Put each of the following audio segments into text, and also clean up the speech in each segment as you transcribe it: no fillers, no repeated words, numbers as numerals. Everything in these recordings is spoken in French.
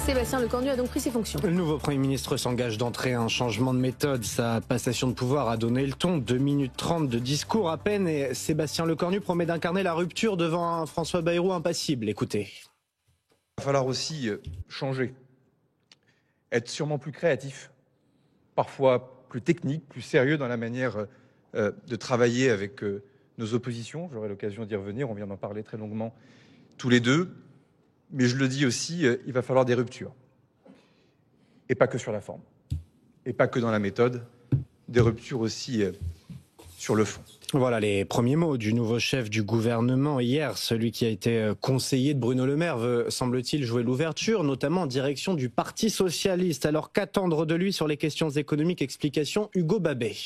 Sébastien Lecornu a donc pris ses fonctions. Le nouveau Premier ministre s'engage d'entrer un changement de méthode. Sa passation de pouvoir a donné le ton. 2 minutes 30 de discours à peine et Sébastien Lecornu promet d'incarner la rupture devant un François Bayrou impassible. Écoutez. Il va falloir aussi changer, être sûrement plus créatif, parfois plus technique, plus sérieux dans la manière de travailler avec nos oppositions. J'aurai l'occasion d'y revenir, on vient d'en parler très longuement tous les deux. Mais je le dis aussi, il va falloir des ruptures. Et pas que sur la forme. Et pas que dans la méthode. Des ruptures aussi sur le fond. Voilà les premiers mots du nouveau chef du gouvernement hier. Celui qui a été conseiller de Bruno Le Maire veut, semble-t-il, jouer l'ouverture, notamment en direction du Parti socialiste. Alors qu'attendre de lui sur les questions économiques? Explication Hugo Babet.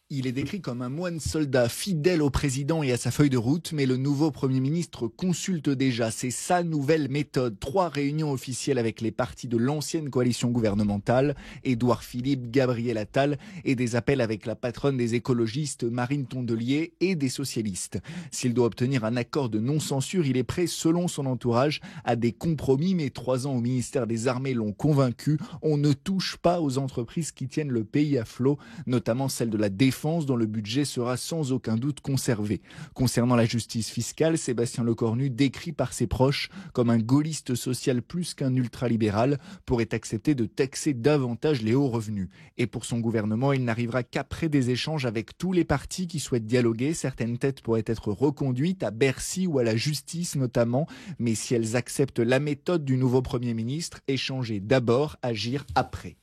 Il est décrit comme un moine soldat fidèle au président et à sa feuille de route, mais le nouveau Premier ministre consulte déjà. C'est sa nouvelle méthode. 3 réunions officielles avec les partis de l'ancienne coalition gouvernementale, Édouard Philippe, Gabriel Attal, et des appels avec la patronne des écologistes, Marine Tondelier, et des socialistes. S'il doit obtenir un accord de non-censure, il est prêt, selon son entourage, à des compromis, mais 3 ans au ministère des Armées l'ont convaincu. On ne touche pas aux entreprises qui tiennent le pays à flot, notamment celle de la défense, dont le budget sera sans aucun doute conservé. Concernant la justice fiscale, Sébastien Lecornu, décrit par ses proches comme un gaulliste social plus qu'un ultralibéral, pourrait accepter de taxer davantage les hauts revenus. Et pour son gouvernement, il n'arrivera qu'après des échanges avec tous les partis qui souhaitent dialoguer. Certaines têtes pourraient être reconduites à Bercy ou à la justice notamment, mais si elles acceptent la méthode du nouveau Premier ministre, échanger d'abord, agir après.